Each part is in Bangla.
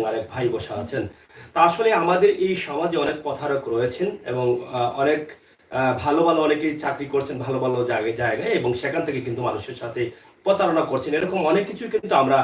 আরেক ভাই বসা আছেন। তা আসলে আমাদের এই সমাজে অনেক প্রতারক রয়েছেন এবং অনেক ভালো ভালো অনেকেই চাকরি করছেন ভালো ভালো জায়গায় এবং সেখান থেকে কিন্তু মানুষের সাথে প্রতারণা করছেন। এরকম অনেক কিছু কিন্তু আমরা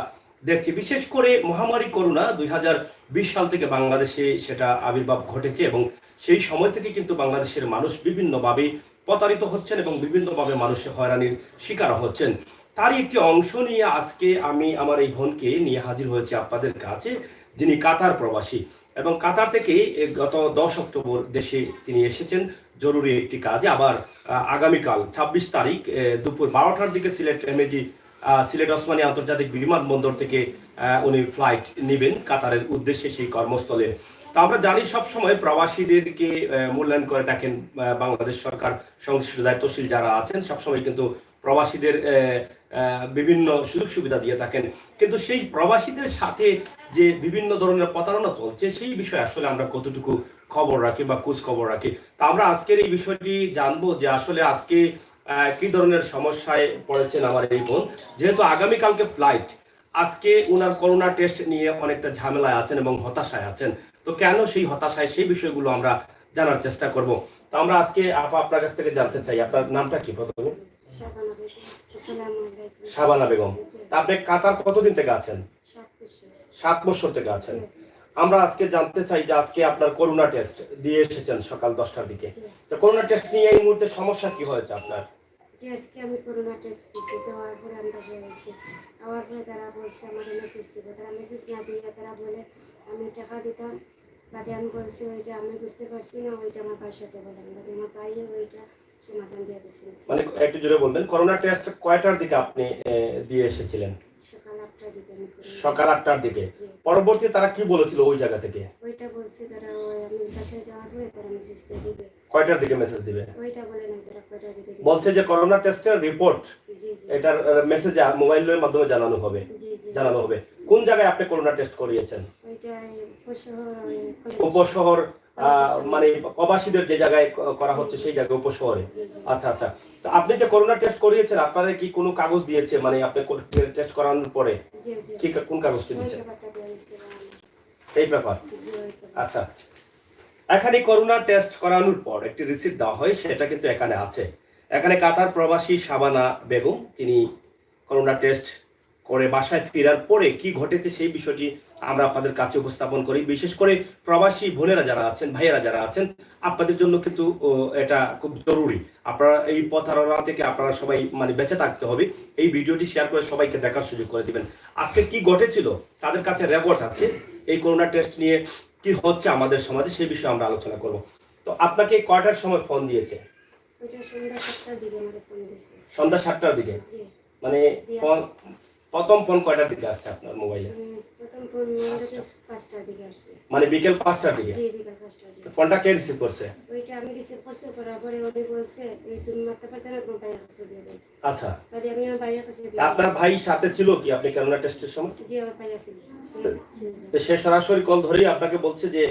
দেখছি। বিশেষ করে মহামারী করোনা 2020 সাল থেকে বাংলাদেশে সেটা আবির্ভাব ঘটেছে এবং সেই সময় থেকে কিন্তু বাংলাদেশের মানুষ বিভিন্নভাবে প্রতারিত হচ্ছেন এবং বিভিন্নভাবে মানুষের হয়রানির শিকার হচ্ছেন। তারই একটি অংশ নিয়ে আজকে আমি আমার এই বোনকে নিয়ে হাজির হয়েছি আপনাদের কাছে, যিনি কাতার প্রবাসী এবং কাতার থেকে গত 10 অক্টোবর দেশে তিনি এসেছেন জরুরি একটি কাজে। আবার আগামীকাল 26 তারিখ দুপুর 12টার দিকে সিলেট ওসমানী আন্তর্জাতিক বিমানবন্দর থেকে উনি ফ্লাইট নেবেন কাতারের উদ্দেশ্যে সেই কর্মস্থলে। তো আমরা জানি সবসময় প্রবাসীদেরকে মূল্যায়ন করে থাকেন বাংলাদেশ সরকার, সংশ্লিষ্ট দায়িত্বশীল যারা আছেন সবসময় কিন্তু প্রবাসীদের বিভিন্ন সুযোগ সুবিধা দিয়ে থাকেন। কিন্তু সেই প্রবাসীদের সাথে যে বিভিন্ন ধরনের প্রতারণা চলছে সেই বিষয়ে আসলে আমরা কতটুকু খবর রাখি বা খোঁজ খবর রাখি। তা আমরা আজকের এই বিষয়টি জানবো যে আসলে আজকে কি ধরনের সমস্যায় পড়েছেন আমার এই বোন, যেহেতু আগামীকালকে ফ্লাইট। আজকে ওনার করোনা টেস্ট নিয়ে অনেকটা ঝামেলায় আছেন এবং হতাশায় আছেন। তো কেন সেই হতাশায়, সেই বিষয়গুলো আমরা জানার চেষ্টা করব। তো আমরা আজকে আপনার কাছ থেকে জানতে চাই, আপনার নামটা কি প্রথমে? শাবানা বেগম। তা আপনি কাতার কতদিন থেকে আছেন? 7 বছর থেকে আছেন। আমরা আজকে জানতে চাই যে আজকে আপনার করোনা টেস্ট দিয়ে এসেছেন সকাল 10টার দিকে। তো করোনা টেস্ট নিয়ে এই মুহূর্তে সমস্যা কি হয়েছে আপনার? যে আজকে আমি করোনা টেস্ট দিয়েছি, দেওয়ার পরে আমি বাসায় গেছি। আমার পরে তারা বলছে আমার মেসেজ দিবে, তারা মেসেজ না দিয়ে তারা বলে আমি টাকা দিতাম, বাদে আমি বলছি ওইটা আমি বুঝতে পারছি না, ওইটা আমার ভাইয়ের সাথে বললাম, বাদে আমার ভাইয়ে ওইটা সমাধান দিয়ে দিয়েছিল। মানে একটু জোরে বলবেন, করোনা টেস্ট কয়টার দিকে আপনি দিয়ে এসেছিলেন? সকাল 8টার দিকে। সকাল 8টার দিকে। পরবর্তী তারা কি বলেছিল ওই জায়গা থেকে? ওইটা বলছে তারা আমি বাসায় যাওয়ার পরে তারা মেসেজ দিয়ে দিবে। কয়টার দিকে মেসেজ দিবে? ওইটা বলে না, তারা কয়টার দিকে বলছে যে করোনা টেস্টের রিপোর্ট এটার মেসেজ মোবাইলের মাধ্যমে জানানো হবে। কোন জায়গায় আপনি করোনা টেস্ট করিয়েছেন? ওইটা উপশহর, মানে প্রবাসীদের যে জায়গায় করা হচ্ছে সেই জায়গায় উপশহরে। আচ্ছা আচ্ছা। তো আপনি যে করোনা টেস্ট করিয়েছেন আপনারা কি কোনো কাগজ দিয়েছে, মানে আপনি টেস্ট করানোর পরে কি কোন কাগজটি দিয়েছেন? এই ব্যাপার। আচ্ছা, এখানে করোনা টেস্ট করানোর পর একটি রিসিপ্ট দেওয়া হয়, সেটা কিন্তু এখানে আছে। এখানে কাতার প্রবাসী শাবানা বেগম তিনি করোনা টেস্ট করে বাসায় ফেরার পরে কি ঘটেছে সেই বিষয়টি আমরা আপনাদের কাছে উপস্থাপন করি। বিশেষ করে প্রবাসী বোনেরা যারা আছেন, ভাইয়েরা যারা আছেন, আপনাদের জন্য কিন্তু এটা খুব জরুরি। আপনারা এই প্রতারণা থেকে আপনারা সবাই মানে বেঁচে থাকতে হবে। এই ভিডিওটি শেয়ার করে সবাইকে দেখার সুযোগ করে দিবেন। আজকে কি ঘটেছিল তাদের কাছে রেকর্ড আছে, এই করোনা টেস্ট নিয়ে কি হচ্ছে আমাদের সমাজে সেই বিষয়ে আমরা আলোচনা করব। তো আপনাকে কয়টার সময় ফোন দিয়েছে? সন্ধ্যা 7টার দিকে। মানে প্রথম ফোন কয়টার দিকে আসছে আপনার মোবাইলে? মানে বিকেল 5টার দিকে। ফোনটা কে রিসিভ করছে? ওইটা আমি রিসিভ করছি, করার পরে উনি বলছে এই তুমি মারতে পারতে না, তোমার ভাইয়ের কাছে দিয়ে দেন। আচ্ছা, তাই আমি আমার ভাইয়ের কাছে দিই। আপনার ভাই সাথে ছিল কি আপনি করোনা টেস্টের সময়? জি, আমার ভাই আছে। তো সে সরাসরি কল ধরেই আপনাকে বলছে যে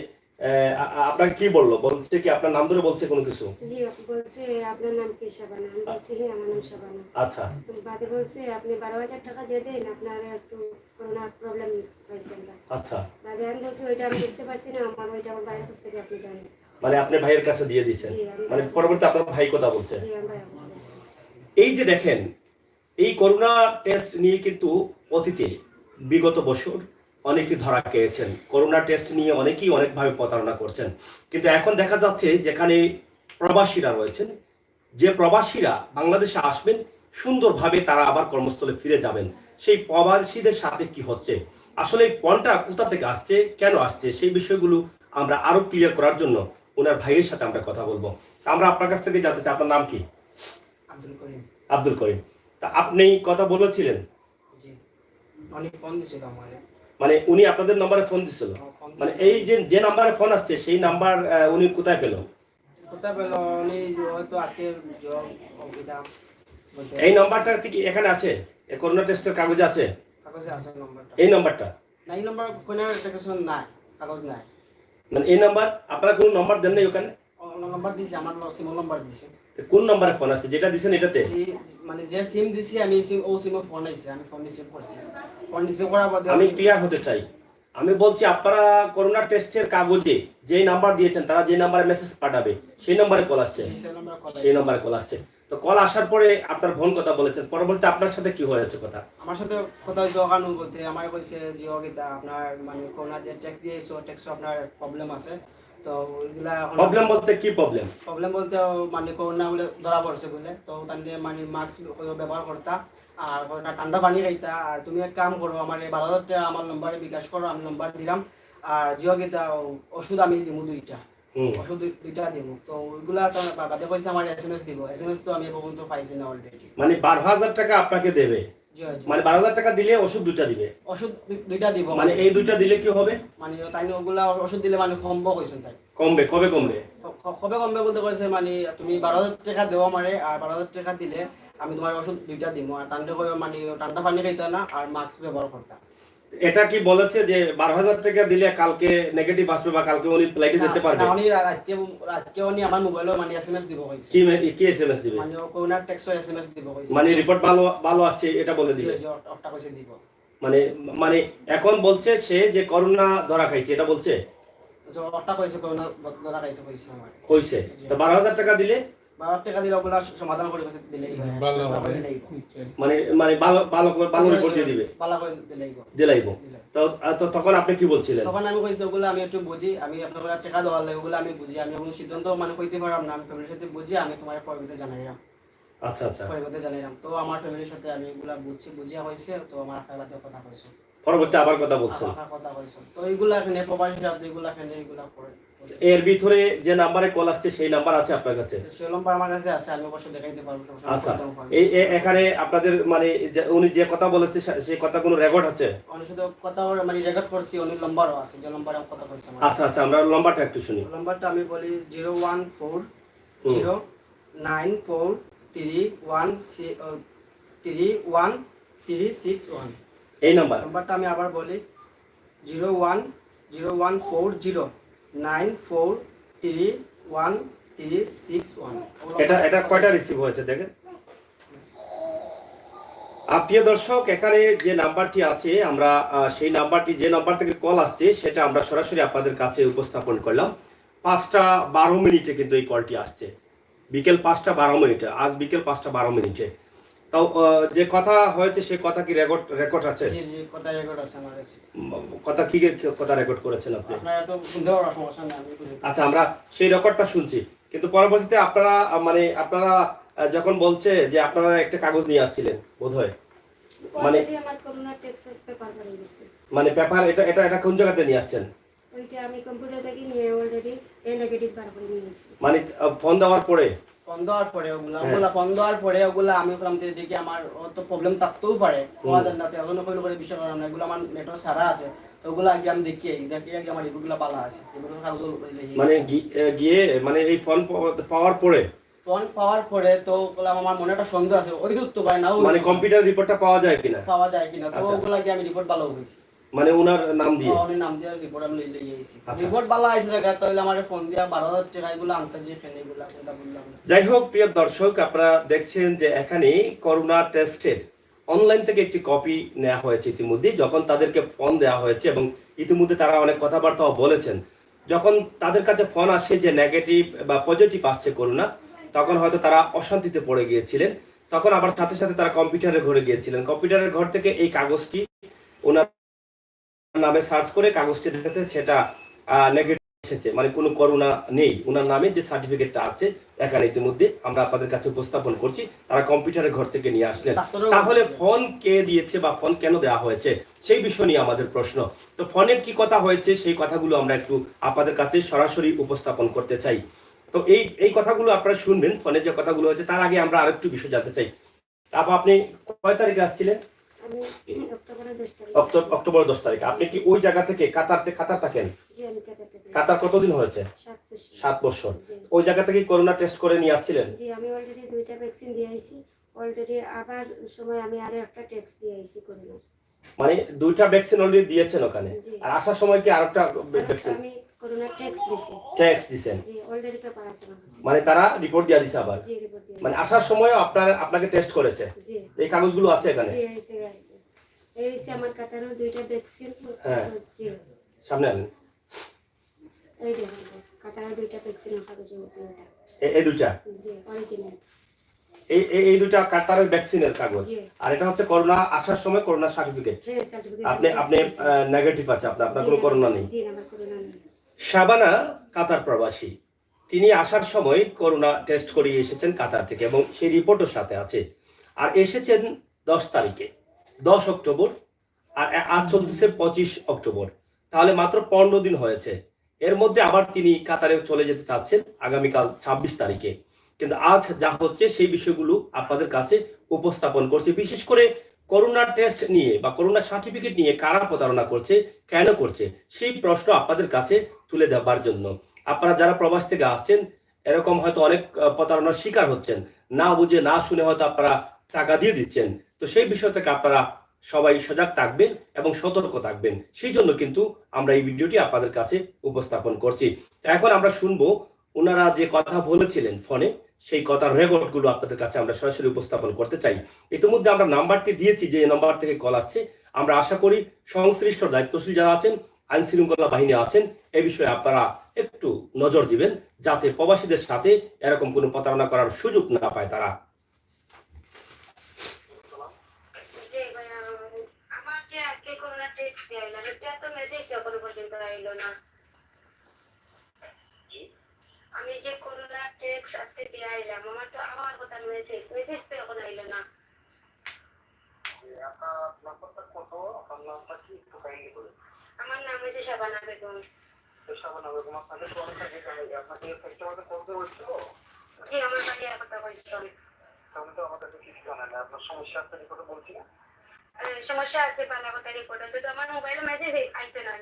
আপনাকে কি বললো? বলছে কি আপনার নাম ধরে বলছে কোনো কিছু? জি, বলছে আপনার নাম কি? শাবানা। আমি বলছি হ্যাঁ আমার নাম শাবানা। আচ্ছা। তো বাদে বলছে আপনি 12,000 টাকা দিয়ে দেন, আপনার একটু করোনা প্রবলেম হয়েছে। আচ্ছা। বাদে আমি বলছি ওইটা আমি বুঝতে পারছি না, আমার ওইটা আমার ভাইয়ের কাছ থেকে আপনি জানেন। মানে আপনি ভাইয়ের কাছে দিয়ে দিয়েছেন? মানে পরবর্তী আপনার ভাই কথা বলছে? জি, আমার ভাই। এই যে দেখেন, এই করোনা টেস্ট নিয়ে কিন্তু অতীতে বিগত বছর অনেকেই ধরা খেয়েছেন। করোনা টেস্ট নিয়ে অনেকেই অনেকভাবে প্রতারণা করছেন। কিন্তু এখন দেখা যাচ্ছে যেখানে প্রবাসীরা রয়েছেন, যে প্রবাসীরা বাংলাদেশে আসবেন সুন্দরভাবে তারা আবার কর্মস্থলে ফিরে যাবেন, সেই প্রবাসীদের সাথে কি হচ্ছে, আসলে এই ফোনটা কোথা থেকে আসছে, কেন আসছে, সেই বিষয়গুলো আমরা আরো ক্লিয়ার করার জন্য ওনার ভাইয়ের সাথে আমরা কথা বলবো। আমরা আপনার কাছ থেকে জানতে চাই, আপনার নাম কি? আব্দুল করিম। আব্দুল করিম। তা আপনি কথা বলেছিলেন? জি, উনি ফোন দিছিল আমারে। মানে উনি আপনাদের নম্বরে ফোন দিছিল? মানে এই যে নাম্বারে ফোন আসছে সেই নাম্বার উনি কোথায় পেল? কোথায় পেল? উনি হয়তো আজকে অভিধাম এই নাম্বারটা কি এখানে আছে? এই করোনা টেস্টের কাগজে আছে? কাগজে আছে নাম্বারটা। এই নাম্বারটা না, এই নাম্বার কোনে টেকশন নাই, কাগজ নাই। মানে এই নাম্বার আপনারা কোন নাম্বার দেন নাই ওখানে? নাম্বার দিছি, আমার সিম নাম্বার দিছি। কোন নাম্বারে ফোন আসছে যেটা দিবেন এটাতে? মানে যে সিম দিছি আমি সিম ও সিমে ফোন আইছে, আমি ফোন রিসিভ করছি। ফোন রিসিভ করার বাদে আমি ক্লিয়ার হতে চাই, আমি বলছি আপনারা করোনা টেস্টের কাগজে যেই নাম্বার দিয়েছেন তারা যে নাম্বারে মেসেজ পাঠাবে সেই নাম্বারে কল আসছে, জি, সেই নাম্বার কল সেই আসছে। নাম্বারে কল আসছে। তো কল আসার পরে আপনার বোন কথা বলেছেন, পরবর্তীতে আপনার সাথে কি হয়েছে কথা? আমার সাথে কথা হয়েছে ওখানে বলতে আমার কইছে যে অগিতা আপনার মানে করোনা যে ট্যাক্স দিয়েছো ট্যাক্সও আপনার প্রবলেম আছে, তো ওইগুলা এখন প্রবলেম বলতে কি প্রবলেম? প্রবলেম বলতে মানে করোনা বলে ধরা পড়ছে বলে, তো তাহলে মানে মাস্ক ব্যবহার করতা আর কয়টা ঠান্ডা পানি খাইতা। আর তুমি এক কাম করো, আমার এই 12,000 টাকা আমার নম্বরে বিকাশ করো, আমি নম্বর দিলাম। আর জিওগিতা ওষুধ আমি দিব দুইটা, ওষুধ দুইটা দিব। তো ওইগুলা তো বাদে কইছে আমার এসএমএস দিব, এসএমএস তো আমি পর্যন্ত পাইছি না অলরেডি। মানে 12,000 টাকা আপনাকে দেবে, জি জি, মানে 12,000 টাকা দিলে ওষুধ দুটা দিবে, ওষুধ দুইটা দিব। মানে এই দুইটা দিলে কি হবে? মানে তাই ওগুলা ওষুধ দিলে মানে কমবো কইছেন তাই। কমবে, কবে কমবে? কবে কমবে বলতে কইছে মানে তুমি 12,000 টাকা দেও আমারে, আর 12,000 টাকা দিলে আমি তোমার ওষুধ দুইটা দিব। আর তান্ডে কই মানে ঠান্ডা পানি খাইতা না আর মাস্ক ব্যবহার করতা। এটা কি বলেছে যে 12,000 টাকা দিলে কালকে নেগেটিভ আসবে বা কালকে উনি ফ্লাইটে যেতে পারবে? না উনি রাতকে উনি আমার মোবাইলে মানে এসএমএস দিব কইছে। কি এসএমএস দিবে? মানে কোনার টেক্সট এসএমএস দিব কইছে। মানে রিপোর্ট ভালো ভালো আসছে এটা বলে জি দিবে? জি, ওটা কইছে দিব। মানে মানে এখন বলছে সে যে করোনা ধরা খাইছে এটা বলছে, তো ওটা কইছে কোনা ধরা খাইছে কইছে আমার। কইছে। তো 12,000 টাকা দিলে 12,000 টাকা দিলে ওগুলা সমাধান করে কইছে দিলেই ভালো হবে। মানে মানে ভালো ভালো করে ভালো রিপোর্ট দিয়ে দিবে, ভালো করে দিলেই দিলাইবো। তো তো তখন আপনি কি বলছিলেন? তখন আমি কইছি ওগুলো আমি একটু বুঝি, আমি আপনার টাকা দেওয়ার লাগে ওগুলো আমি বুঝি, আমি কোনো সিদ্ধান্ত মানে কইতে পারলাম না, আমি ফ্যামিলির সাথে বুঝি আমি তোমার পরিবর্তে জানাইলাম। আচ্ছা আচ্ছা, পরিবর্তে জানাইলাম তো আমার ফ্যামিলির সাথে আমি এগুলা বুঝছি, বুঝিয়া হয়েছে। তো আমার খালাতে কথা কইছো, পরবর্তী আবার কথা বলছেন। আমার কথা কইছো, তো এইগুলা এখানে প্রবাসী সাথে এগুলা এখানে এগুলা করে। এর ভিতরে যে নাম্বারে কল আসছে সেই নাম্বার আছে আপনার কাছে? সেই নম্বর আমার কাছে আছে, আমি অবশ্যই দেখাইতে পারবো সমস্যা আচ্ছা, নেই। এখানে আপনাদের মানে উনি যে কথা বলেছে সেই কথা কোনো রেকর্ড আছে? অনেক সাথে কথা মানে রেকর্ড করছি, অনেক নম্বরও আছে যে নম্বরে আমি কথা কইছি আমার। আচ্ছা আচ্ছা, আমরা নাম্বারটা একটু শুনি। নম্বরটা আমি বলি 0140943131361। এই নাম্বার? নাম্বারটা আমি আবার বলি 0101409431361। এটা এটা কয়টা রিসিভ হয়েছে দেখেন। প্রিয় দর্শক, এখানে যে নাম্বারটি আছে আমরা সেই নাম্বারটি যে নাম্বার থেকে কল আসছে সেটা আমরা সরাসরি আপনাদের কাছে উপস্থাপন করলাম। 5:12 কিন্তু এই কলটি আসছে, বিকেল 5:12। আজ বিকেল 5:12। তাও যে কথা হয়েছে সে কথা কি রেকর্ড আছে? জি জি, কথা রেকর্ড আছে আমার কাছে। কথা কি কথা রেকর্ড করেছেন আপনি? আপনারা তো শুনতে পারো, সমস্যা নেই, আমি বলি। আচ্ছা, আমরা সেই রেকর্ডটা শুনছি, কিন্তু পরবর্তীতে আপনারা মানে আপনারা যখন বলছে যে আপনারা একটা কাগজ নিয়ে আসছিলেন বোধহয়, মানে অলরেডি আমার করোনা টেক্স পেপার হয়ে গেছে। মানে পেপার এটা এটা এটা কোন জায়গাতে নিয়ে আসছেন? ওইটা আমি কম্পিউটার থেকে নিয়ে অলরেডি এ নেগেটিভ বার করে নিয়ে এসেছি। মানে ফোন দেওয়ার পরে? ফোন দেওয়ার পরে ফোন দেওয়ার পরে ওগুলা আমি বললাম যে দেখি আমার তো প্রবলেম থাকতেও পারে, হওয়া যায় না, তো এখন কোনো করে বিষয় করার না, এগুলো আমার নেটওয়ার্ক সারা আছে, তো ওগুলো আগে আমি দেখি আগে আমার এগুলো পালা আছে, এগুলো কাগজ মানে গিয়ে মানে এই ফোন পাওয়ার পরে? ফোন পাওয়ার পরে তো বললাম আমার মনে একটা সন্দেহ আছে, ওই উত্তর পারে না, মানে কম্পিউটার রিপোর্টটা পাওয়া যায় কিনা, পাওয়া যায় কিনা, তো আচ্ছা। ওগুলা গিয়ে আমি রিপোর্ট ভালো হয়েছি, মানে ওনার নাম দিয়ে? উনি নাম দিয়ে রিপোর্ট আমি লিয়ে আইছি, আচ্ছা। রিপোর্ট ভালো আইছে জায়গা, তাহলে আমার ফোন দিয়া 12,000 টাকা এগুলো আনতে যে ফেনে এগুলা কোনটা বললাম। যাই হোক, প্রিয় দর্শক, আপনারা দেখছেন যে এখানে করোনা টেস্টের অনলাইন থেকে একটি কপি নেওয়া হয়েছে ইতিমধ্যে, যখন তাদেরকে ফোন দেওয়া হয়েছে এবং ইতিমধ্যে তারা অনেক কথাবার্তাও বলেছেন। যখন তাদের কাছে ফোন আসে যে নেগেটিভ বা পজিটিভ আসছে করোনা, তখন হয়তো তারা অশান্তিতে পড়ে গিয়েছিলেন। তখন আবার সাথে সাথে তারা কম্পিউটারের ঘরে গিয়েছিলেন, কম্পিউটারের ঘর থেকে এই কাগজটি ওনার নামে সার্চ করে কাগজটি দেখেছে সেটা নেগেটিভ এসেছে, মানে কোনো করোনা নেই। ওনার নামে যে সার্টিফিকেটটা আছে এখানে ইতিমধ্যে আমরা আপনাদের কাছে উপস্থাপন করছি, তারা কম্পিউটারের ঘর থেকে নিয়ে আসলেন। তাহলে ফোন কে দিয়েছে বা ফোন কেন দেওয়া হয়েছে সেই বিষয় নিয়ে আমাদের প্রশ্ন। তো ফোনের কি কথা হয়েছে সেই কথাগুলো আমরা একটু আপনাদের কাছে সরাসরি উপস্থাপন করতে চাই। তো এই কথাগুলো আপনারা শুনবেন, ফোনে যে কথাগুলো হয়েছে। তার আগে আমরা আরেকটু বিষয় জানতে চাই। তারপর আপনি কয় তারিখে আসছিলেন? আমি অক্টোবরের 10 তারিখ। অক্টোবর 10 তারিখে। আপনি কি ওই জায়গা থেকে কাতার থাকেন? জি, আমি কাতার থেকে। কাতার কতদিন হয়েছে? 7 বছর। 7 বছর। জি। ওই জায়গা থেকে করোনা টেস্ট করে নিয়ে আসছিলেন? জি, আমি অলরেডি 2টা ভ্যাকসিন দিয়ে আইছি। অলরেডি আবার সময় আমি আরো একটা টেক্স দিয়ে আইছি করোনা। মানে 2টা ভ্যাকসিন অলরেডি দিয়েছেন ওখানে, জি। আর আসার সময় কি আরেকটা ভ্যাকসিন আমি করোনা টেক্স দিছি। ট্যাক্স দিয়েছেন? জি, অলরেডি পেপার আছে আমার কাছে। মানে তারা রিপোর্ট দিয়ে দিছে আবার? জি, রিপোর্ট দিয়ে। মানে আসার সময় আপনাকে টেস্ট করেছে? জি। এই কাগজগুলো আছে এখানে? জি, এই জায়গায় আছে। এই হচ্ছে আমার কাতারের 2টা ভ্যাকসিন। হ্যাঁ। জি সামনে আনেন। এই দেখুন কাতারের 2টা ভ্যাকসিনের কাগজ ওটা। এই দুটা, জি অরিজিনাল। এই দুটা কাতারের ভ্যাকসিনের কাগজ, জি আর এটা হচ্ছে করোনা আসার সময় করোনা সার্টিফিকেট। হ্যাঁ সার্টিফিকেট। আপনি নেগেটিভ আছে, আপনার কোনো করোনা নেই। জি আমার করোনা নেই। শাবানা কাতার প্রবাসী, তিনি আসার সময় করোনা টেস্ট করিয়ে এসেছেন কাতার থেকে এবং সেই রিপোর্টও সাথে আছে। আর এসেছেন 10 তারিখে, 10 অক্টোবর, আর আজ চলতেছে 25 অক্টোবর, তাহলে মাত্র 15 দিন হয়েছে। এর মধ্যে আবার তিনি কাতারে চলে যেতে চাচ্ছেন আগামীকাল 26 তারিখে। কিন্তু আজ যা হচ্ছে সেই বিষয়গুলো আপনাদের কাছে উপস্থাপন করছে, বিশেষ করে করোনা টেস্ট নিয়ে বা করোনা সার্টিফিকেট নিয়ে কারা প্রতারণা করছে, কেন করছে, সেই প্রশ্ন আপনাদের কাছে তুলে দেওয়ার জন্য। আপনারা যারা প্রবাস থেকে আসছেন, এরকম হয়তো অনেক প্রতারণার শিকার হচ্ছেন, না বুঝে না শুনে হয়তো আপনারা টাকা দিয়ে দিচ্ছেন। তো সেই বিষয় থেকে আপনারা সবাই সজাগ থাকবেন এবং সতর্ক থাকবেন, সেই জন্য কিন্তু আমরা এই ভিডিওটি আপনাদের কাছে উপস্থাপন করছি। এখন আমরা শুনবো ওনারা যে কথা বলেছিলেন ফোনে, সেই কথার রেকর্ডগুলো আপনাদের কাছে আমরা সরাসরি উপস্থাপন করতে চাই। ইতিমধ্যে আমরা নাম্বারটি দিয়েছি, যে নাম্বার থেকে কল আসছে। আমরা আশা করি সংশ্লিষ্ট দায়িত্বশীল যারা আছেন, আইন শৃঙ্খলা বাহিনী আছেন, এই বিষয়ে আপনারা একটু নজর দিবেন, যাতে প্রবাসীদের সাথে এরকম কোনো প্রতারণা করার সুযোগ না পায় তারা। আমার যে আজকে করোনা টেস্ট দেওয়া হলো, এটা তো মেসেজ এখনো পর্যন্ত আইলো না। আমি যে করোনা টেস্ট আজকে দেওয়া হইলাম, আমার তো আমার কথা মেসেজ তো এখন আইলো না। আমার নাম হচ্ছে শাবানা বেগম। জি আমার বাড়ি আর কথা বলছেন। সমস্যা আছে বাংলা কথা রিপোর্ট তো আমার মোবাইলে মেসেজ আইতো না।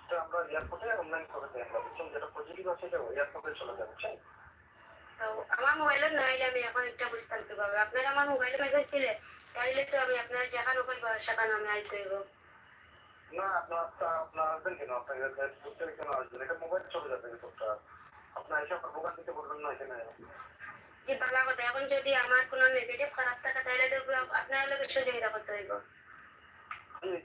তো আমার মোবাইলে না আইলে আমি এখন একটা বুঝতাম কিভাবে? আপনারা আমার মোবাইলে মেসেজ দিলে তাইলে তো আমি আপনার যেখানে ওখানে শাখানো আমি আইতে হইব। না আপনার আসবেন কেন? আপনার বুঝতে কেন আসবেন? এটা মোবাইল চলে যাবে রিপোর্টটা। আপনার এসে আপনার দোকান থেকে বলবেন না এখানে। জি বাংলা কথা, এখন যদি আমার কোনো নেগেটিভ খারাপ থাকে তাহলে তো আপনার লোকের সহযোগিতা করতে হইব।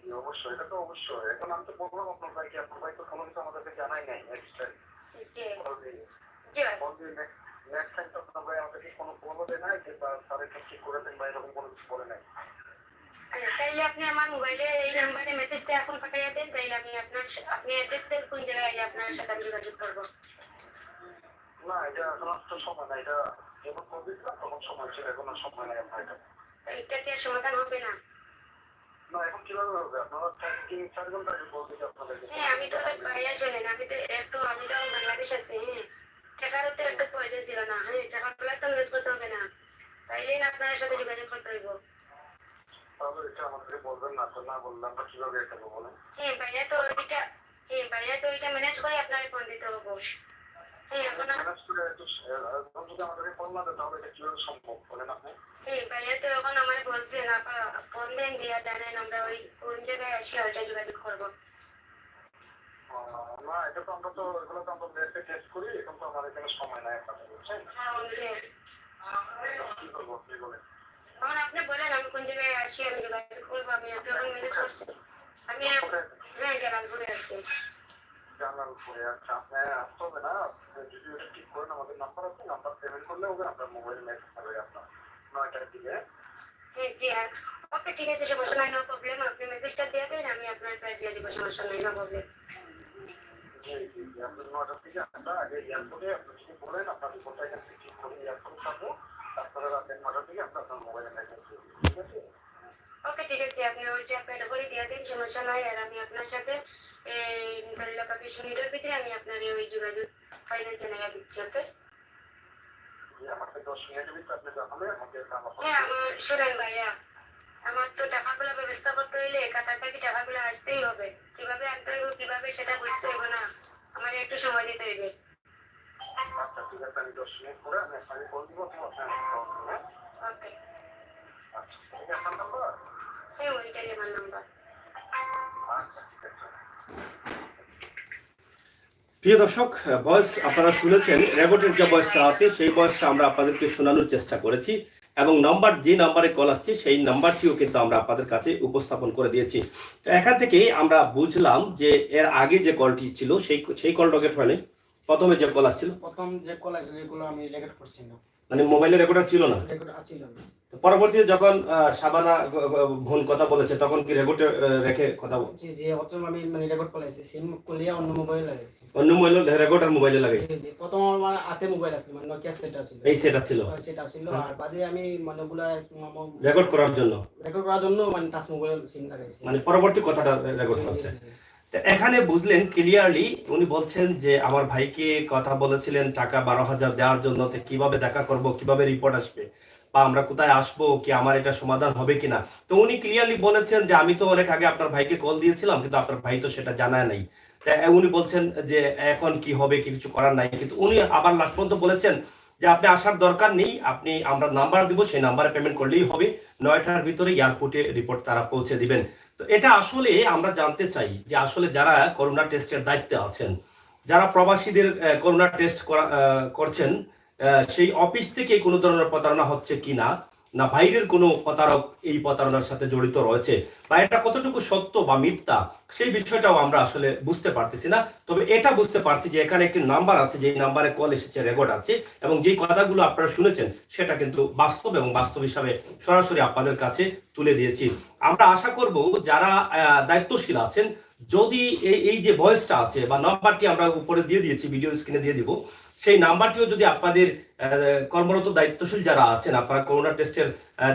জি অবশ্যই, এটা তো অবশ্যই। এখন আমি তো বললাম আপনার ভাইকে, আপনার ভাই তো কোনো কিছু আমাদেরকে জানাই নাই। নেক্সট টাইম জি জি নেক্সট টাইম তো আপনার ভাই আমাদেরকে কোনো বলবো দেয় নাই যে স্যার এটা ঠিক করে দেন বা এরকম কোনো কিছু বলে নাই। তাইলে আপনি আমার মোবাইলে এই নাম্বারে মেসেজটা এখন পাঠিয়ে দেন, তাইলে আমি আপনি অ্যাড্রেস দেন কোন জায়গায় আপনার সাথে আমি যোগাযোগ করবো। না এটা এখন তো সময় না, এটা যখন কোভিড তখন সময় ছিল, এখন আর সময় নাই আপনার এটা। এটা কি আর সমাধান হবে না? না এখন কিভাবে হবে? আপনারা 3-4 ঘন্টা আগে বলতে আপনাদেরকে। হ্যাঁ আমি তো বাইরে শোনেন, আমি তো বাংলাদেশ আছি। হ্যাঁ টাকারও তো একটু প্রয়োজন ছিল না। হ্যাঁ টাকাগুলো তো ম্যানেজ করতে হবে না, তাইলে না আপনার সাথে যোগাযোগ করতে হইব। তাহলে এটা আমাদেরকে বলবেন না, তো না বললে আমরা কিভাবে এটা বলেন? হ্যাঁ বাইরে তো এটা ম্যানেজ করে আপনার ফোন দিতে হবে। হ্যাঁ এখন যদি আমাদেরকে ফোন না দেয় তাহলে এটা কিভাবে সম্ভব বলেন আপনি? হ্যাঁ বাইরে তো এখন আমার বলছেন ফোন দেন দিয়া জানেন আমরা ওই কোন জায়গায় আসি ওইটা যোগাযোগ করবো। না এটা তো আমরা তো এগুলো তো আমরা নেটে টেস্ট করি, এখন তো আমার এখানে সময় নাই আপনাদের, বুঝছেন? কি করবো আপনি বলেন? এখন আপনি বলেন আমি কোন জায়গায় আসি, আমি যোগাযোগ করবো। আমি এখন ম্যানেজ করছি। আমি হ্যাঁ জালালপুরে আছি। জানালপুরে? আচ্ছা আপনি আসতে হবে না, যদি ওটা ঠিক করেন আমাদের নাম্বার আছে, নাম্বার পেমেন্ট করলে হবে, আপনার মোবাইলে মেসেজ হবে আপনার 9টার দিকে। হ্যাঁ জি ওকে ঠিক আছে, সমস্যা নাই, নো প্রবলেম। আপনি মেসেজটা দিয়ে দেন, আমি আপনার প্রায় দিয়ে দিব, সমস্যা নাই, নো প্রবলেম। জি আপনি 9টার দিকে আমরা আগে এয়ারপোর্টে আপনি যদি বলেন আপনার রিপোর্টটা এখান থেকে ঠিক করে এয়ারপোর্টে থাকবো, তারপরে রাতে 9টার দিকে আপনার মোবাইলে মেসেজ করবো, ঠিক আছে? ওকে ঠিক আছে, আপনি ওইটা প্যাড করে দিয়ে দিন, সমস্যা নাই। আর আমি আপনার সাথে ধরে রাখা 20 মিনিটের ভিতরে আমি আপনার ওই যোগাযোগ ফাইনাল জানিয়ে দিচ্ছি। ওকে আমাকে 10 মিনিটের ভিতরে আপনি জানালে আমাকে হ্যাঁ আমার শোনেন ভাইয়া, আমার তো টাকাগুলো ব্যবস্থা করতে হইলে কাতার থেকে টাকাগুলো আসতেই হবে। কিভাবে আনতে হইব কিভাবে সেটা বুঝতে হইব না, আমার একটু সময় দিতে হইবে। আচ্ছা ঠিক আছে, আমি 10 মিনিট পরে আমি আপনাকে কল দিব, আপনার ওকে আচ্ছা ঠিক আছে নাম্বার? হ্যাঁ ওইটাই আমার নাম্বার। আচ্ছা ঠিক আছে। প্রিয় দর্শক, ভয়েস আপনারা শুনেছেন, রেকর্ডের যে ভয়েসটা আছে সেই ভয়েসটা আমরা আপনাদেরকে শোনানোর চেষ্টা করেছি এবং যে নাম্বারে কল আসছে সেই নাম্বারটিও কিন্তু আমরা আপনাদের কাছে উপস্থাপন করে দিয়েছি। তো এখান থেকে আমরা বুঝলাম যে এর আগে যে কলটি ছিল সেই কল রেকর্ড হয়নি, প্রথমে যে কল আসছিল প্রথম যে কল আসছিল এগুলো আমি রেকর্ড করছি না, মানে মোবাইলে রেকর্ডার ছিল না। রেকর্ড ছিল না। তো পরবর্তীতে যখন শাবানা বোন কথা বলেছে তখন কি রেকর্ডে রেখে কথা জি জি, অথবা আমি মানে রেকর্ড করেছি, সিম কলিয়া অন্য মোবাইল লাগাইছি। অন্য মোবাইল রেকর্ডার মোবাইলে লাগাইছে? জি জি, প্রথম আমার হাতে মোবাইল আছিল, মানে নোকিয়া সেটা ছিল, এই সেটা ছিল, সেটা ছিল। আর বাদে আমি মানে ওগুলা রেকর্ড করার জন্য মানে টাচ মোবাইল সিম লাগাইছি, মানে পরবর্তী কথাটা রেকর্ড করছে। তো এখানে বুঝলেন ক্লিয়ারলি উনি বলছেন যে আমার ভাইকে কথা বলেছিলেন টাকা 12,000 দেওয়ার জন্য, তো কিভাবে দেখা করব, কিভাবে রিপোর্ট আসবে, বা আমরা কোথায় আসবো, কি আমার এটা সমাধান হবে কিনা। তো উনি ক্লিয়ারলি বলেছেন যে আমি তো অনেক আগে আপনার ভাইকে কল দিয়েছিলাম, কিন্তু আপনার ভাই তো সেটা জানায় নাই। উনি বলছেন যে এখন কি হবে, কিছু করার নাই। কিন্তু উনি আবার লাস্ট পর্যন্ত বলেছেন যে আপনি আসার দরকার নেই, আমরা নাম্বার দিব, সেই নাম্বারে পেমেন্ট করলেই হবে, 9টার ভিতরে এয়ারপোর্টে রিপোর্ট তারা পৌঁছে দিবেন। তো এটা আসলে আমরা জানতে চাই যে আসলে যারা করোনা টেস্টের দায়িত্বে আছেন, যারা প্রবাসীদের করোনা টেস্ট করছেন, সেই অফিস থেকে কোনো ধরনের প্রতারণা হচ্ছে কিনা, না বাইরের কোনো প্রতারক এই প্রতারণার সাথে জড়িত রয়েছে, বা এটা কতটুকু সত্য বা মিথ্যা, সেই বিষয়টাও আমরা আসলে বুঝতে পারতেছি না। তবে এটা বুঝতে পারছি যে এখানে একটি নাম্বার আছে, যে নাম্বারে কল এসেছে, রেকর্ড আছে, এবং যেই কথাগুলো আপনারা শুনেছেন সেটা কিন্তু বাস্তব, এবং বাস্তব হিসাবে সরাসরি আপনাদের কাছে তুলে দিয়েছি। আমরা আশা করব যারা দায়িত্বশীল আছেন, যদি এই যে ভয়েসটা আছে বা নাম্বারটি আমরা উপরে দিয়ে দিয়েছি, ভিডিও স্ক্রিনে দিয়ে দিব, সেই নাম্বারটিও যদি আপনাদের কর্মরত দায়িত্বশীল যারা আছেন, আপনারা করোনা টেস্টের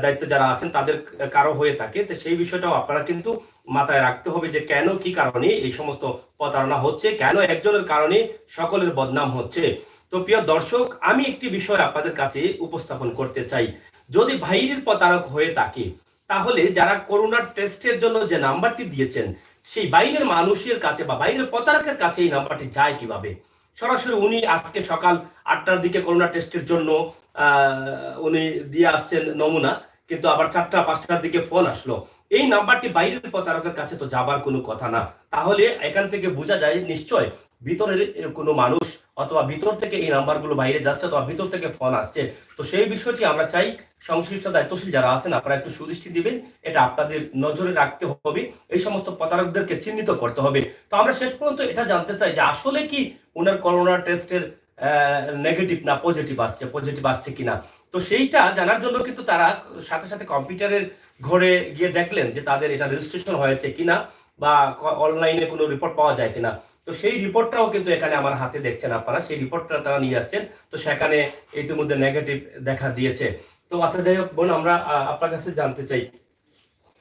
দায়িত্বে যারা আছেন তাদের কারো হয়ে থাকে, তো সেই বিষয়টাও আপনারা কিন্তু মাথায় রাখতে হবে যে কেন, কি কারণে এই সমস্ত প্রতারণা হচ্ছে, কেন একজনের কারণে সকলের বদনাম হচ্ছে। তো প্রিয় দর্শক, আমি একটি বিষয় আপনাদের কাছে উপস্থাপন করতে চাই। যদি বাইরের প্রতারক হয়ে থাকে, তাহলে যারা করোনা টেস্টের জন্য যে নাম্বারটি দিয়েছেন, সেই বাইরের মানুষের কাছে বা বাইরের প্রতারকের কাছে এই নাম্বারটি যায় কিভাবে? সরাসরি উনি আজকে সকাল 8টার দিকে করোনা টেস্টের জন্য উনি দিয়ে আসছেন নমুনা, কিন্তু আবার 4টা 5টার দিকে ফোন আসলো। এই নাম্বারটি বাইরের প্রতারকের কাছে তো যাবার কোনো কথা না। তাহলে এখান থেকে বোঝা যায় নিশ্চয় ভিতরের কোনো মানুষ, অথবা ভিতর থেকে এই নাম্বারগুলো বাইরে যাচ্ছে, অথবা ভিতর থেকে ফোন আসছে। তো সেই বিষয়টি আমরা চাই সংশ্লিষ্ট দায়িত্বশীল যারা আছেন আপনারা একটু সুদৃষ্টি দিবেন, এটা আপনাদের নজরে রাখতে হবে, এই সমস্ত প্রতারকদেরকে চিহ্নিত করতে হবে। তো আমরা শেষ পর্যন্ত এটা জানতে চাই যে আসলে কি ওনার করোনা টেস্টের নেগেটিভ না পজিটিভ আসছে কিনা। তো সেইটা জানার জন্য কিন্তু তারা সাথে সাথে কম্পিউটারের ঘরে গিয়ে দেখলেন যে তাদের এটা রেজিস্ট্রেশন হয়েছে কিনা, বা অনলাইনে কোনো রিপোর্ট পাওয়া যায় কিনা। তো সেই রিপোর্টটাও কিন্তু এখানে আমার হাতে দেখছেন আপনারা, সেই রিপোর্টটা তারা নিয়ে আসছেন। তো সেখানে ইতিমধ্যে নেগেটিভ দেখা দিয়েছে। তো আচ্ছা, যাই হোক বোন, আমরা আপনার কাছে জানতে চাই,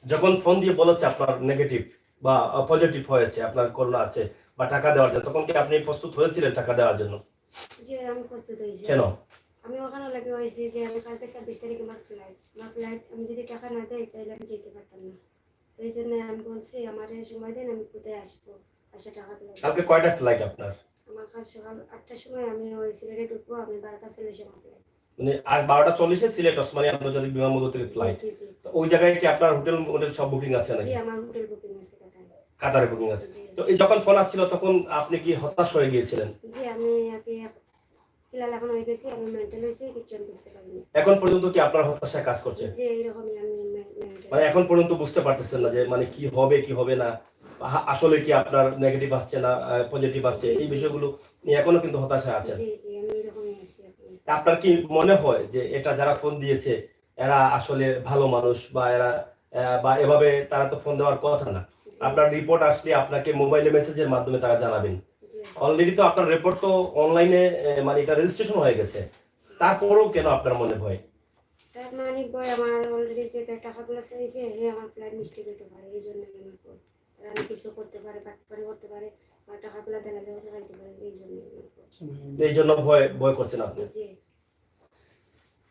যখন ফোন দিয়ে বলেছে আপনার নেগেটিভ বা পজিটিভ হয়েছে, আপনার করোনা আছে বা টাকা দেওয়ার জন্য, তখন কি আপনি প্রস্তুত হয়েছিলেন টাকা দেওয়ার জন্য? যে আমি প্রস্তুত হয়েছি। কেন? আমি ওখানে লাগে হয়েছি যে আমি কালকে 26 তারিখে আমার ফ্লাইট, আমি যদি টাকা না দেয় তাহলে আমি যেতে পারতাম না। এই জন্য আমি বলছি আমার সময় দেন, আমি কোথায় আসবো, আসে টাকা দিলাম। কালকে কয়টা ফ্লাইট আপনার? আমার কাল সকাল 8টার সময় আমি ওই সিলেটে ঢুকবো, আমি 12টা 40 আমার ফ্লাইট। মানে 12টা 40-এ সিলেট ওসমানী আন্তর্জাতিক বিমানবন্দর থেকে ফ্লাইট। তো ওই জায়গায় কি আপনার হোটেল সব বুকিং আছে নাকি? জি, আমার হোটেল বুকিং আছে কাতারে বুকিং আছে। তো এই যখন ফোন আসছিল তখন আপনি কি হতাশ হয়ে গিয়েছিলেন? জি, আমি ফিলহাল এখন হয়ে গেছি, আমি মেন্টাল হয়েছি, কিছু আমি বুঝতে পারিনি। এখন পর্যন্ত কি আপনার হতাশা কাজ করছে? যে এইরকমই আমি মানে এখন পর্যন্ত বুঝতে পারতেছেন না যে মানে কি হবে কি হবে না, আসলে কি আপনার নেগেটিভ আসছে না পজিটিভ আসছে, এই বিষয়গুলো নিয়ে এখনো কিন্তু হতাশা আছেন। জি জি, আমি এরকমই আছি এখন। আপনার কি মনে হয় যে এটা যারা ফোন দিয়েছে এরা আসলে ভালো মানুষ, বা এরা বা এভাবে তারা তো ফোন দেওয়ার কথা না? আপনার রিপোর্ট আসলে আপনাকে মোবাইলে মেসেজের মাধ্যমে তারা জানাবেন। অলরেডি তো আপনার রিপোর্ট তো অনলাইনে মানে এটা রেজিস্ট্রেশন হয়ে গেছে, তারপরেও কেন আপনার মনে ভয়? তার মানে বই আমার অলরেডি যে টাকাগুলো চাইছে, হে আমার ফ্লাইট মিস্টেক হতে পারে, এই জন্য আমি কিছু করতে পারে, বাটপারি করতে পারে, বা টাকাগুলো দেওয়া যাইতে পারে, এই জন্য ভয় করছেন আপনি? জি।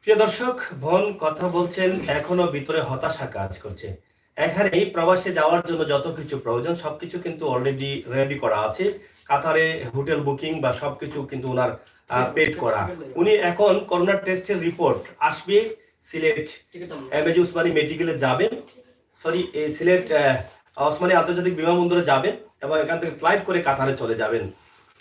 প্রিয় দর্শক, বোন কথা বলছেন এখনো ভিতরে হতাশা কাজ করছে। এখানে প্রবাসে যাওয়ার জন্য যত কিছু প্রয়োজন সবকিছু কিন্তু অলরেডি রেডি করা আছে। কাতারে হোটেল বুকিং বা সবকিছু কিন্তু ওনার পেড করা। উনি এখন করোনা টেস্টের রিপোর্ট আসবে, সিলেট এমএজি উসমানী মেডিকেলে যাবেন, সিলেট ওসমানী আন্তর্জাতিক বিমানবন্দরে যাবেন, এবং এখান থেকে ফ্লাইট করে কাতারে চলে যাবেন।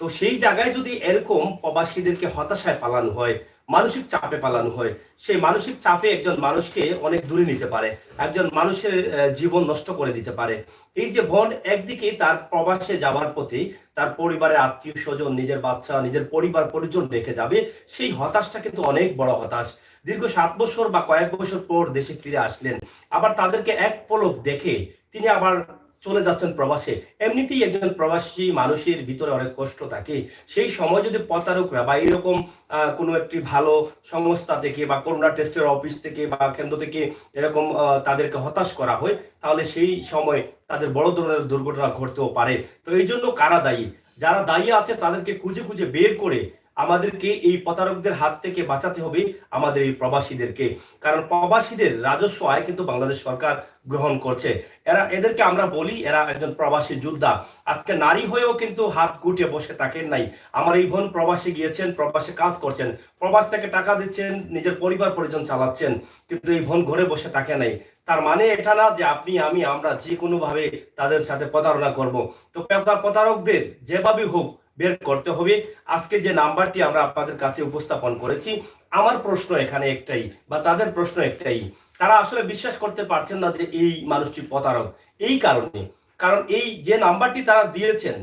তো সেই জায়গায় যদি এরকম প্রবাসীদেরকে হতাশায় পালানো হয়, মানসিক চাপে পালানো হয়, সেই মানসিক চাপে একজন মানুষকে অনেক দূরে নিতে পারে, একজন মানুষের জীবন নষ্ট করে দিতে পারে। এই যে বোন একদিকে তার প্রবাসে যাওয়ার প্রতি তার পরিবারের আত্মীয় স্বজন, নিজের বাচ্চা, নিজের পরিবার পরিজন রেখে যাবে, সেই হতাশটা কিন্তু অনেক বড় হতাশ। দীর্ঘ 7 বছর বা কয়েক বছর পর দেশে ফিরে আসলেন, আবার তাদেরকে এক পলক দেখে তিনি আবার চলে যাচ্ছেন প্রবাসে। এমনিতেই একজন প্রবাসী মানুষের ভিতরে অনেক কষ্ট থাকে, সেই সময় যদি প্রতারকরা বা এরকম কোনো একটি ভালো সংস্থা থেকে বা করোনা টেস্টের অফিস থেকে বা কেন্দ্র থেকে এরকম তাদেরকে হতাশ করা হয়, তাহলে সেই সময় তাদের বড় ধরনের দুর্ঘটনা ঘটতেও পারে। তো এই জন্য কারা দায়ী? যারা দায়ী আছে তাদেরকে খুঁজে খুঁজে বের করে আমাদেরকে এই প্রতারকদের হাত থেকে বাঁচাতে হবে, আমাদের এই প্রবাসীদেরকে। কারণ প্রবাসীদের রাজস্ব আয় কিন্তু বাংলাদেশ সরকার গ্রহণ করছে। এদেরকে আমরা বলি এরা একজন প্রবাসী যোদ্ধা। আজকে নারী হয়েও কিন্তু হাত গুটিয়ে বসে থাকেন নাই। আমার এই বোন প্রবাসে গিয়েছেন, প্রবাসে কাজ করছেন, প্রবাস থেকে টাকা দিচ্ছেন, নিজের পরিবার পরিজন চালাচ্ছেন, কিন্তু এই বোন ঘরে বসে থাকে নাই। তার মানে এটা না যে আপনি আমি আমরা যে কোনো ভাবে তাদের সাথে প্রতারণা করব। তো প্রতারকদের যেভাবে হোক বের করতে হবে। আজকে যে নাম্বারটি আমরা আপনাদের কাছে উপস্থাপন করেছি, আমার প্রশ্ন এখানে একটাই বা তাদের প্রশ্ন একটাই, তারা আসলে বিশ্বাস করতে পারছেন না যে এই মানুষটি প্রতারক। এই কারণ এই যে নাম্বারটি তারা দিয়েছেন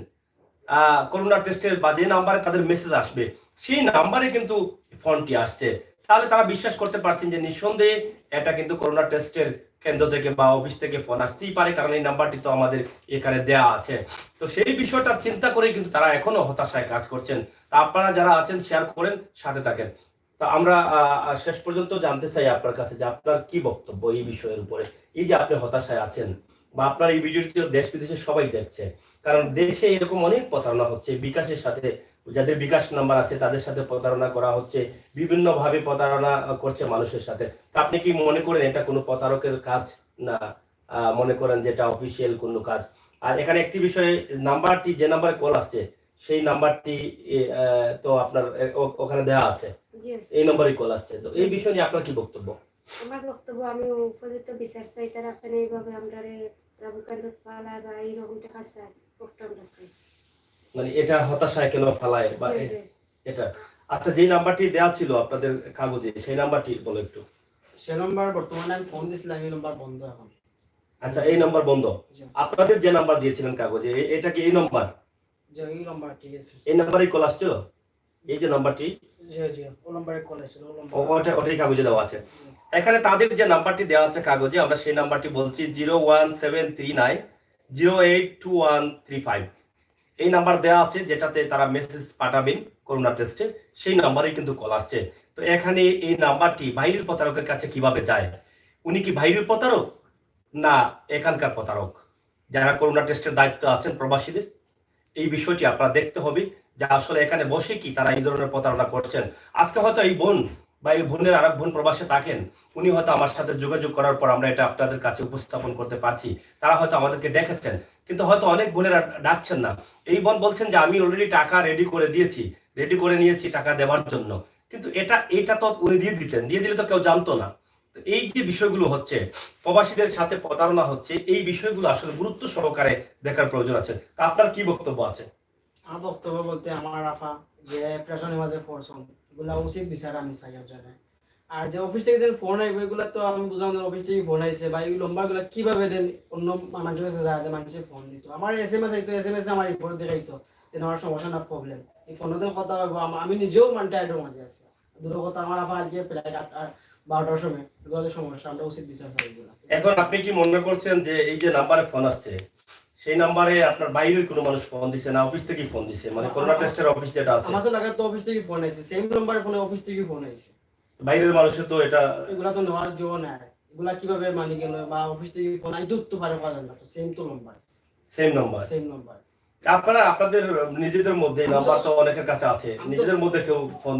করোনা টেস্টের বা যে নাম্বারে তাদের মেসেজ আসবে, সেই নাম্বারে কিন্তু ফোনটি আসছে, তাহলে তারা বিশ্বাস করতে পারছেন যে নিঃসন্দেহে এটা কিন্তু করোনা টেস্টের কেন্দ্র থেকে বা অফিস থেকে ফোন আসতেই পারে, কারণ এই নাম্বারটি তো আমাদের এখানে দেয়া আছে। তো সেই বিষয়টা চিন্তা করে কিন্তু তারা এখনো হতাশায় কাজ করছেন। তা আপনারা যারা আছেন শেয়ার করেন, সাথে থাকেন। তো আমরা শেষ পর্যন্ত জানতে চাই আপনার কাছে যে আপনার কি বক্তব্য এই বিষয়ের উপরে। এই যে আপনি হতাশায় আছেন বা আপনার এই ভিডিওটি দেশ বিদেশে সবাই দেখছে, কারণ দেশে এরকম অনেক প্রতারণা হচ্ছে, বিকাশের সাথে যাদের বিকাশ নাম্বার আছে তাদের সাথে প্রতারণা করা হচ্ছে, বিভিন্ন ভাবে প্রতারণা করছে মানুষের সাথে। তা আপনি কি মনে করেন এটা কোনো প্রতারকের কাজ না মনে করেন যেটা অফিসিয়াল কোনো কাজ? আর এখানে একটি বিষয়ে, নাম্বারটি যে নাম্বারে কল আসছে সেই নাম্বারটি তো আপনার ওখানে দেওয়া আছে, জি এই নম্বরে কল আসছে, তো এই বিষয় নিয়ে আপনার কি বক্তব্য? আমার বক্তব্য, আমি উপযুক্ত বিচার চাই, তারা কেন এইভাবে আমরা রাবুকান্ত পালায় বা এইরকম টাকা চাই প্রোগ্রামটা চাই। মানে এটা হতাশায় কেন ফেলায় বা জি জি এটা? আচ্ছা, যে নাম্বারটি দেওয়া ছিল আপনাদের কাগজে সেই নাম্বারটি বলো একটু। সে নাম্বার বর্তমানে আমি ফোন দিছিলাম, এই নাম্বার বন্ধ এখন। আচ্ছা, এই নাম্বার বন্ধ। জি আপনাদের যে নাম্বার দিয়েছিলেন কাগজে এটা কি এই নাম্বার? জি, এই নাম্বার ঠিক আছে। এই নাম্বারেই কল আসছিল? এই যে নাম্বারটি জি জি, ও নাম্বারে কল এসেছিল, ও নাম্বার ওটাই কাগজে দেওয়া আছে। এখানে তাদের যে নাম্বারটি দেওয়া আছে কাগজে, আমরা সেই নাম্বারটি বলছি 01739082135। এই নাম্বার দেওয়া আছে যেটাতে তারা মেসেজ পাঠাবেন করোনা টেস্টে, সেই নাম্বারেই কিন্তু কল আসছে। তো এখানে এই নাম্বারটি বাইরের প্রতারকের কাছে কিভাবে যায়? উনি কি বাইরের প্রতারক না এখানকার প্রতারক যারা করোনা টেস্টের দায়িত্ব আছেন প্রবাসীদের? এই বিষয়টি আপনারা দেখতে হবে যে আসলে এখানে বসে কি তারা এই ধরনের প্রতারণা করছেন। আজকে হয়তো এই বোন বা এই বোনের আরেক বোন প্রবাসে থাকেন, উনি হয়তো আমার সাথে যোগাযোগ করার পর আমরা এটা আপনাদের কাছে উপস্থাপন করতে পারছি। তারা হয়তো আমাদেরকে দেখেছেন, কিন্তু হয়তো অনেক বোনেরা ডাকছেন না। এই বোন বলছেন যে আমি অলরেডি টাকা রেডি করে নিয়েছি টাকা দেওয়ার জন্য, কিন্তু এটা তো উনি দিয়ে দিলে তো কেউ জানতো না। তো এই যে বিষয়গুলো হচ্ছে, প্রবাসীদের সাথে প্রতারণা হচ্ছে, এই বিষয়গুলো আসলে গুরুত্ব সহকারে দেখার প্রয়োজন আছে। তা আপনার কি বক্তব্য আছে? আমার বক্তব্য বলতে আমার রাফা যে প্রেশনের মাঝে পড়ছন, এগুলা উচিত বিচার আমি চাই জায়গায়। আর যে অফিস থেকে যে ফোন আইবে এগুলা তো আমি বুঝলাম যে অফিস থেকে ফোন আইছে বা এই নম্বরগুলো কিভাবে দেন অন্য মানুষের কাছে যায় যে মানুষের ফোন দিত, আমার SMS আইতো, SMS আমার রিপোর্ট দেখাইতো দেন আমার সমস্যা না প্রবলেম। এই ফোনতে কথা হবে আমি নিজেও মানে টাইটের মাঝে আছি। দুটো কথা আমার রাফা আজকে প্রায় 12টার সময় এগুলো সমস্যা, আমরা উচিত বিচার চাই এগুলা। এখন আপনি কি মনে করছেন যে এই যে নাম্বারে ফোন আসছে সেই নাম্বারে আপনার বাইরের কোনো মানুষ ফোন দিছে না অফিস থেকে ফোন দিছে? মানে করোনা টেস্টের অফিস যেটা আছে আমার লাগা তো অফিস থেকে ফোন আইছে, সেম নাম্বারে ফোনে অফিস থেকে ফোন আইছে। বাইরের মানুষের তো এটা এগুলা তো নেওয়ার জন্য নাই, এগুলা কিভাবে মানি গেল বা অফিস থেকে ফোন আইতো তো পারে পারেন না, তো সেম তো number, same number. Same number. আপনারা আপনাদের নিজেদের মধ্যে নাম্বার তো অনেকের কাছে আছে, নিজেদের মধ্যে কেউ ফোন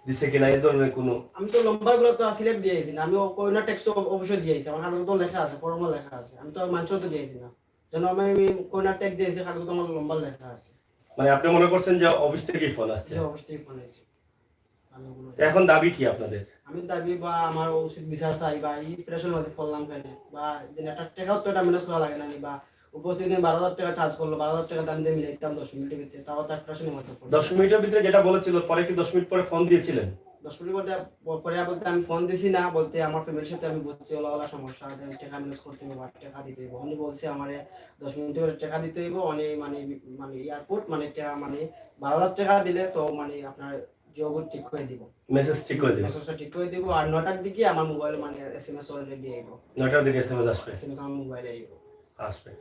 দিছে কিনা এই ধরনের কোনো? আমি তো নাম্বারগুলো তো সিলেক্ট দিয়েছি না, আমি কোইনা টেক্সট অবশ্যই দিয়েছি, আমার কাগজে তো লেখা আছে, ফর্মে লেখা আছে, আমি তো মানুষও তো দিয়েছি না, যেন আমি কোইনা টেক্সট দিয়েছি কাগজে তো আমার নাম্বার লেখা আছে। মানে আপনি মনে করছেন যে অফিস থেকেই ফোন আসছে? যে অফিস থেকে ফোন আইছে। এখন দাবি কি আপনাদের? আমি দাবি বা আমার উচিত বিচার চাই বা এই প্রেশার মাঝে পড়লাম কেন, বা একটা টাকাও তো এটা ম্যানেজ করা লাগে না, বা উপস্থিতি 12,000 টাকা চার্জ করলো, 12,000 টাকা দাম দিয়ে মিলাইতাম 10 মিনিটের ভিতরে, তাও তো একটা শুনে মাত্র 10 মিনিটের ভিতরে যেটা বলেছিল, পরে কি 10 মিনিট পরে ফোন দিয়েছিলেন? 10 মিনিট পরে বলতে আমি ফোন দিছি না, বলতে আমার ফ্যামিলির সাথে আমি বুঝছি ওলা সমস্যা, আমি টাকা ম্যানেজ করতে হবে, টাকা দিতে হবে। উনি বলছে আমারে 10 মিনিট পরে টাকা দিতে হইব, উনি মানে এয়ারপোর্ট মানে টাকা মানে 12,000 টাকা দিলে তো মানে আপনার যোগাযোগ ঠিক করে দিব, মেসেজ ঠিক করে দিবেন, মেসেজটা ঠিক করে দিব। আর 9টার দিকে আমার মোবাইলে মানে এসএমএস অলরেডি আইব, 9টার দিকে এসএমএস আসবে, এসএমএস আমার মোবাইলে আসবে।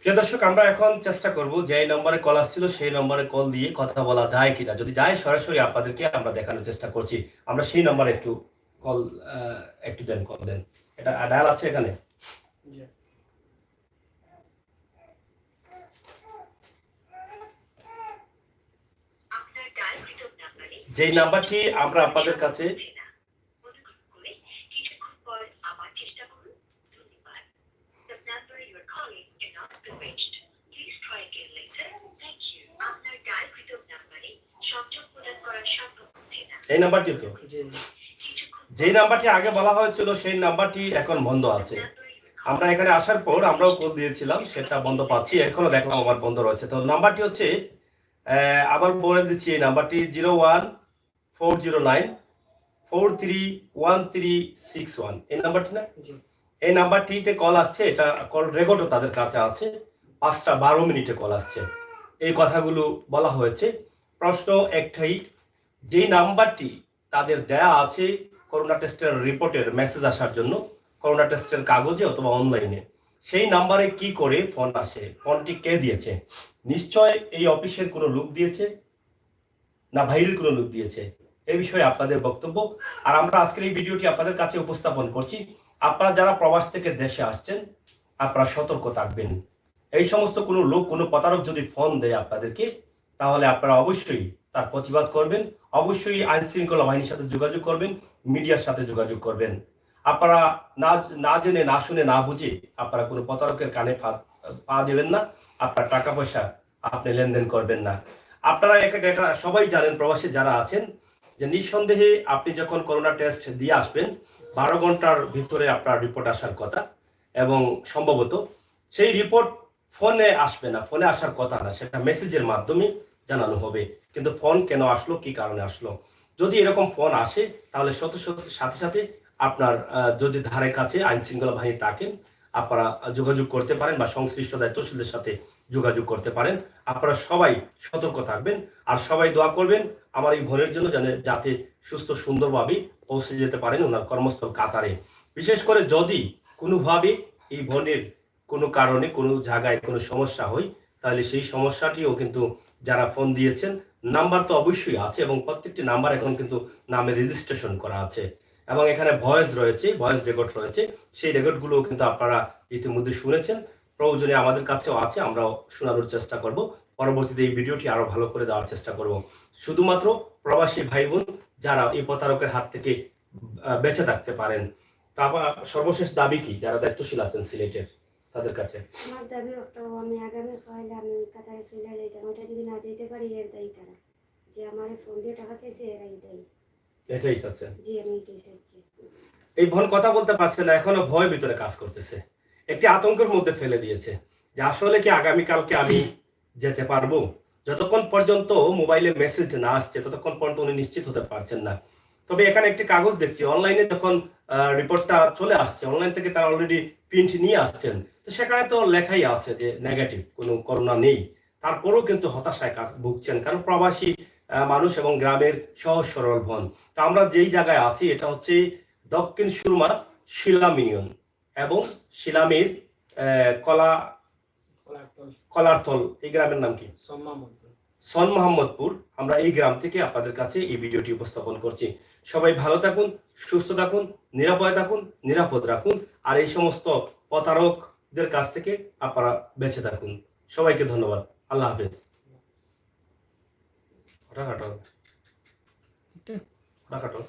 প্রিয় দর্শক, আমরা এখন চেষ্টা করব যে এই নম্বরে কল আসছিল সেই নম্বরে কল দিয়ে কথা বলা যায় কিনা। যদি যায় সরাসরি আপনাদেরকে আমরা দেখানোর চেষ্টা করছি। আমরা সেই নম্বরে একটু কল একটু দেন, কল দেন। এটা ডায়াল আছে এখানে। যেই নাম্বারটি আমরা আপনাদের কাছে এই নাম্বারটি তো যেই নাম্বারটি আগে বলা হয়েছিল সেই নাম্বারটি এখন বন্ধ আছে। আমরা এখানে আসার পর আমরাও কল দিয়েছিলাম, সেটা বন্ধ পাচ্ছি। এখনো দেখলাম আমার বন্ধ রয়েছে। তো নাম্বারটি হচ্ছে, আবার বলে দিচ্ছি, এই নাম্বারটি 01-409-431361। এই নাম্বারটি না, এই নাম্বারটিতে কল আসছে। এটা কল রেকর্ডও তাদের কাছে আছে। 5টা 12 মিনিটে কল আসছে। এই কথাগুলো বলা হয়েছে। প্রশ্ন একটাই, যেই নাম্বারটি তাদের দেয়া আছে করোনা টেস্টের রিপোর্টের মেসেজ আসার জন্য, করোনা টেস্টের কাগজে অথবা অনলাইনে, সেই নাম্বারে কি করে ফোন আসে? ফোনটি কে দিয়েছে? নিশ্চয় এই অফিসের কোনো লোক দিয়েছে, না বাইরের কোনো লোক দিয়েছে? এই বিষয়ে আপনাদের বক্তব্য। আর আমরা আজকের এই ভিডিওটি আপনাদের কাছে উপস্থাপন করছি। আপনারা যারা প্রবাস থেকে দেশে আসছেন, আপনারা সতর্ক থাকবেন। এই সমস্ত কোনো লোক, কোনো প্রতারক যদি ফোন দেয় আপনাদেরকে, তাহলে আপনারা অবশ্যই তার প্রতিবাদ করবেন। অবশ্যই আইন শৃঙ্খলা বাহিনীর সাথে যোগাযোগ করবেন, মিডিয়ার সাথে যোগাযোগ করবেন। আপনারা না জেনে, না শুনে, না বুঝে আপনারা কোনো প্রতারকের কানে পা দেবেন না। আপনার টাকা পয়সা আপনি লেনদেন করবেন না। আপনারা এটা সবাই জানেন, প্রবাসী যারা আছেন, যে নিঃসন্দেহে আপনি যখন করোনা টেস্ট দিয়ে আসবেন 12 ঘন্টার ভিতরে আপনার রিপোর্ট আসার কথা, এবং সম্ভবত সেই রিপোর্ট ফোনে আসবে না, ফোনে আসার কথা না, সেটা মেসেজের মাধ্যমে জানানো হবে। কিন্তু ফোন কেন আসলো, কি কারণে আসলো? যদি এরকম ফোন আসে, তাহলে সাথে সাথে আপনার যদি ধারে কাছে আইন শৃঙ্খলা বাহিনী থাকেন, আপনারা যোগাযোগ করতে পারেন বা সংশ্লিষ্ট দায়িত্বশীলদের সাথে যোগাযোগ করতে পারেন। আপনারা সবাই সতর্ক থাকবেন আর সবাই দোয়া করবেন আমার এই বোনের জন্য, যাতে সুস্থ সুন্দরভাবে পৌঁছে যেতে পারেন ওনার কর্মস্থল কাতারে। বিশেষ করে যদি কোনোভাবে এই বোনের কোনো কারণে কোনো জায়গায় কোনো সমস্যা হয়, তাহলে সেই সমস্যাটিও কিন্তু যারা ফোন দিয়েছেন, নাম্বার তো অবশ্যই আছে এবং প্রত্যেকটি নাম্বার এখন কিন্তু নামে রেজিস্ট্রেশন করা আছে এবং এখানে ভয়েস রয়েছে, ভয়েস রেকর্ড রয়েছে। সেই রেকর্ডগুলো কিন্তু আপনারা ইতিমধ্যে শুনেছেন, প্রয়োজনে আমাদের কাছেও আছে, আমরাও শোনানোর চেষ্টা করব। পরবর্তীতে এই ভিডিওটি আরো ভালো করে দেওয়ার চেষ্টা করব। শুধুমাত্র প্রবাসী ভাই বোন যারা এই প্রতারকের হাত থেকে বেঁচে থাকতে পারেন। তারপর সর্বশেষ দাবি কি, যারা দায়িত্বশীল আছেন সিলেটের, তাদের কাছে আমার দাবি একটা, আমি আগামী কাল আমি কাতারে চলে যাইতাম, ওটা যদি না যেতে পারি এর দায়ী তারা, যে আমার ফোন দিয়ে টাকা চাইছে এরাই দায়ী। এটাই চাচ্ছেন? জি, আমি এটাই চাইছি। এই বোন কথা বলতে পারছে না, এখনো ভয় ভিতরে কাজ করতেছে, একটি আতঙ্কের মধ্যে ফেলে দিয়েছে যে আসলে কি আগামীকালকে আমি যেতে পারবো? যতক্ষণ পর্যন্ত মোবাইলে মেসেজ না আসছে ততক্ষণ পর্যন্ত উনি নিশ্চিত হতে পারছেন না। তবে এখানে একটি কাগজ দেখছি, অনলাইনে যখন রিপোর্টটা চলে আসছে, অনলাইন থেকে তারা অলরেডি প্রিন্ট নিয়ে আসছেন, তো সেখানে তো লেখাই আছে যে নেগেটিভ, কোনো করোনা নেই। তারপরেও কিন্তু হতাশায় ভুগছেন, কারণ প্রবাসী মানুষ এবং গ্রামের সহজ সরল বোন। তো আমরা যেই জায়গায় আছি, এটা হচ্ছে দক্ষিণ সুরমা শিলাম ইউনিয়ন এবং শিলামের কলারতল। এই গ্রামের নাম কি? সন মোহাম্মদপুর। আমরা এই গ্রাম থেকে আপনাদের কাছে এই ভিডিওটি উপস্থাপন করছি। সবাই ভালো থাকুন, সুস্থ থাকুন, নিরাপদে থাকুন, নিরাপদ রাখুন, আর এই সমস্ত প্রতারকদের কাছ থেকে আপনারা বেঁচে থাকুন। সবাইকে ধন্যবাদ। আল্লাহ হাফেজ। কাটো